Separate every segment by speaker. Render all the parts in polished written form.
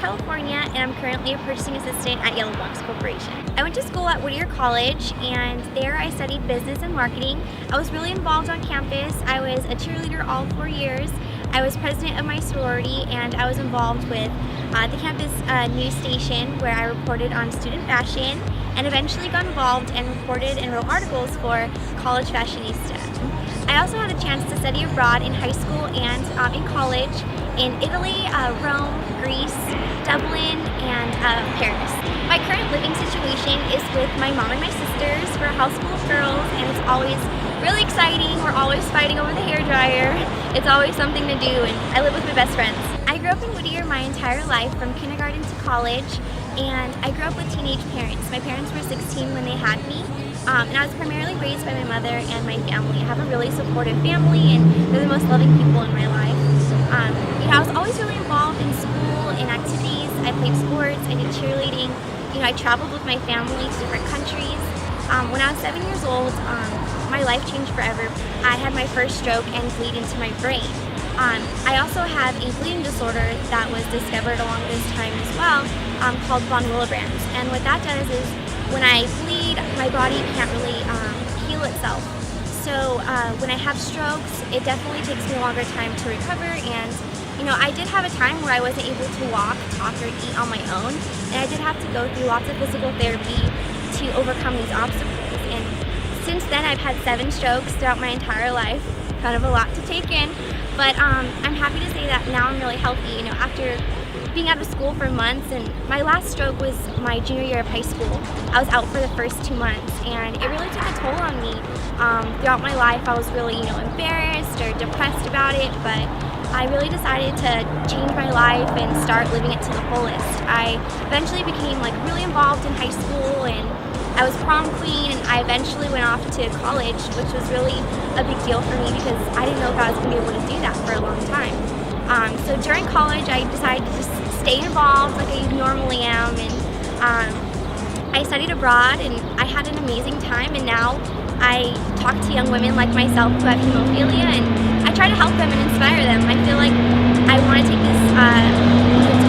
Speaker 1: California, and I'm currently a purchasing assistant at Yellow Box Corporation. I went to school at Whittier College, and there I studied business and marketing. I was really involved on campus. I was a cheerleader all 4 years. I was president of my sorority, and I was involved with the campus news station where I reported on student fashion, and eventually got involved and reported and wrote articles for College Fashionista. I also had a chance to study abroad in high school and in college in Italy, Rome, Greece, Dublin, and Paris. My current living situation is with my mom and my sisters. We're a house full of girls, and it's always really exciting. We're always fighting over the hairdryer. It's always something to do, and I live with my best friends. I grew up in Whittier my entire life, from kindergarten to college, and I grew up with teenage parents. My parents were 16 when they had me, and I was primarily raised by my mother and my family. I have a really supportive family, and they're the most loving people in my life. I was always really involved in school and activities. I played sports, I did cheerleading. I traveled with my family to different countries. When I was 7 years old, my life changed forever. I had my first stroke and bleed into my brain. I also have a bleeding disorder that was discovered along this time as well, called von Willebrand's. And what that does is, when I bleed, my body can't really heal itself. So when I have strokes, it definitely takes me a longer time to recover, and I did have a time where I wasn't able to walk, talk, or eat on my own, and I did have to go through lots of physical therapy to overcome these obstacles. And since then, I've had 7 strokes throughout my entire life. Kind of a lot to take in, but I'm happy to say that now I'm really healthy. After being out of school for months, and my last stroke was my junior year of high school. I was out for the first 2 months, and it really took a toll on me. Throughout my life, I was really, embarrassed or depressed about it, but I really decided to change my life and start living it to the fullest. I eventually became really involved in high school, and I was prom queen, and I eventually went off to college, which was really a big deal for me because I didn't know if I was going to be able to do that for a long time. So during college, I decided to just stay involved like I normally am, and I studied abroad, and I had an amazing time, and now I talk to young women like myself who have hemophilia, and I try to help them and inspire them. I feel like I want to take this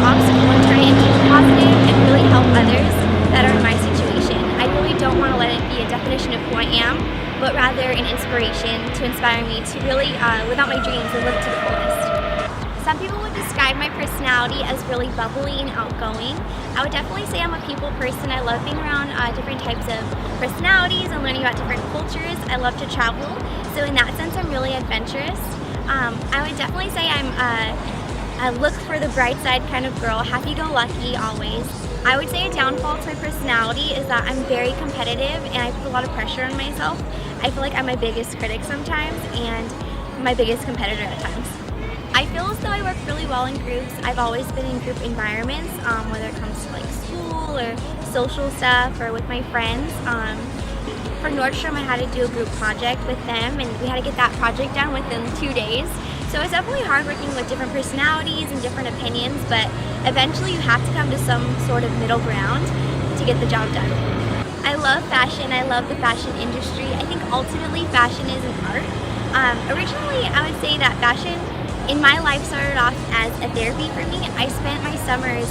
Speaker 1: obstacle and turn it into positive and really help others that are in my situation. I really don't want to let it be a definition of who I am, but rather an inspiration to inspire me to really live out my dreams and live to the fullest. Some people would describe my personality as really bubbly and outgoing. I would definitely say I'm a people person. I love being around different types of personalities and learning about different cultures. I love to travel, so in that sense I'm really adventurous. I would definitely say I'm a look for the bright side kind of girl, happy-go-lucky always. I would say a downfall to my personality is that I'm very competitive, and I put a lot of pressure on myself. I feel like I'm my biggest critic sometimes, and my biggest competitor at times. I feel as though I work really well in groups. I've always been in group environments, whether it comes to school or social stuff or with my friends. For Nordstrom, I had to do a group project with them, and we had to get that project done within 2 days. So it's definitely hard working with different personalities and different opinions, but eventually you have to come to some sort of middle ground to get the job done. I love fashion. I love the fashion industry. I think ultimately fashion is an art. Originally, I would say that fashion in my life started off as a therapy for me. I spent my summers,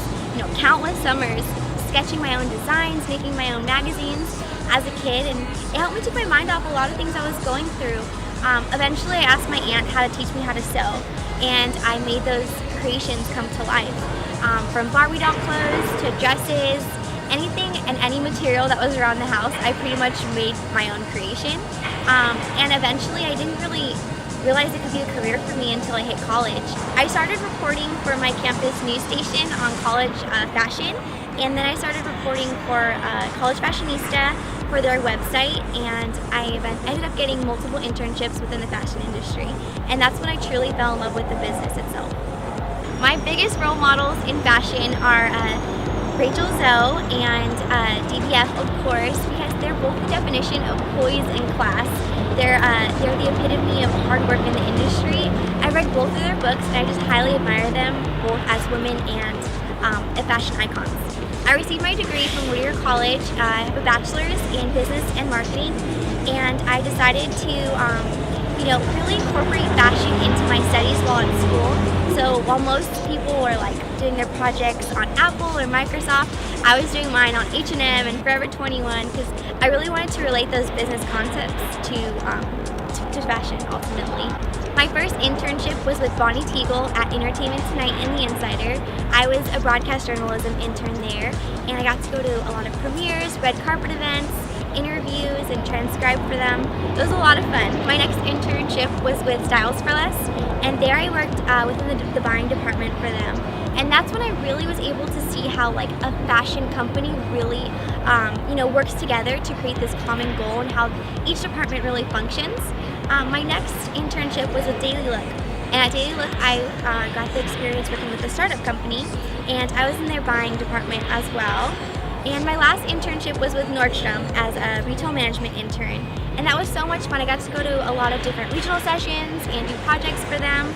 Speaker 1: countless summers, sketching my own designs, making my own magazines as a kid, and it helped me take my mind off a lot of things I was going through. Eventually I asked my aunt how to teach me how to sew, and I made those creations come to life. From Barbie doll clothes to dresses, anything and any material that was around the house, I pretty much made my own creation. And eventually I didn't really realize it could be a career for me until I hit college. I started reporting for my campus news station on college fashion, and then I started reporting for College Fashionista for their website, and I ended up getting multiple internships within the fashion industry, and that's when I truly fell in love with the business itself. My biggest role models in fashion are Rachel Zoe and DBF, of course, because they're both the definition of poise and class. They're the epitome of hard work in the industry. I read both of their books, and I just highly admire them, both as women and as fashion icons. I received my degree from Whittier College. I have a bachelor's in business and marketing, and I decided to really incorporate fashion into my studies while at school. So while most people were like doing their projects on Apple or Microsoft, I was doing mine on H&M and Forever 21 because I really wanted to relate those business concepts to fashion ultimately. My first internship was with Bonnie Teagle at Entertainment Tonight and The Insider. I was a broadcast journalism intern there, and I got to go to a lot of premieres, red carpet events, interviews, and transcribe for them. It was a lot of fun. My next internship was with Styles for Less, and there I worked within the buying department for them. And that's when I really was able to see how like a fashion company really works together to create this common goal and how each department really functions. My next internship was with Daily Look. And at Daily Look, I got the experience working with a startup company, and I was in their buying department as well. And my last internship was with Nordstrom as a retail management intern. And that was so much fun. I got to go to a lot of different regional sessions and do projects for them.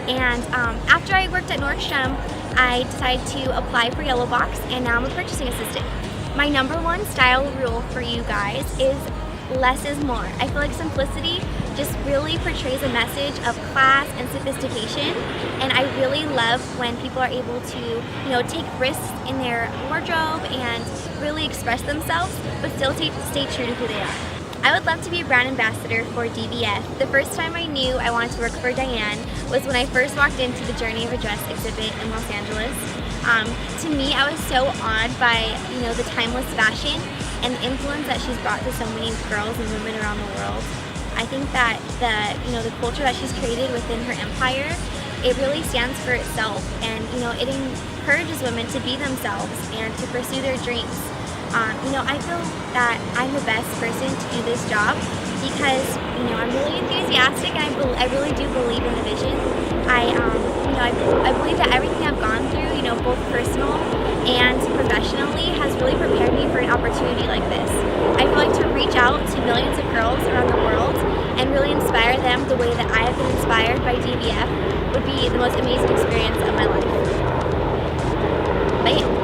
Speaker 1: And after I worked at Nordstrom, I decided to apply for Yellow Box, and now I'm a purchasing assistant. My number one style rule for you guys is less is more. I feel like simplicity just really portrays a message of class and sophistication, and I really love when people are able to, take risks in their wardrobe and really express themselves, but still stay true to who they are. I would love to be a brand ambassador for DBF. The first time I knew I wanted to work for Diane was when I first walked into the Journey of a Dress exhibit in Los Angeles. To me, I was so awed by, the timeless fashion and the influence that she's brought to so many girls and women around the world. I think that the culture that she's created within her empire, it really stands for itself, and it encourages women to be themselves and to pursue their dreams. I feel that I'm the best person to do this job because I'm really enthusiastic, and I really do believe in the vision. I believe that everything I've gone through, both personal and professionally, has really prepared me for an opportunity like this. I feel like to reach out to millions of girls around the world and really inspire them the way that I have been inspired by DBF would be the most amazing experience of my life. Bam.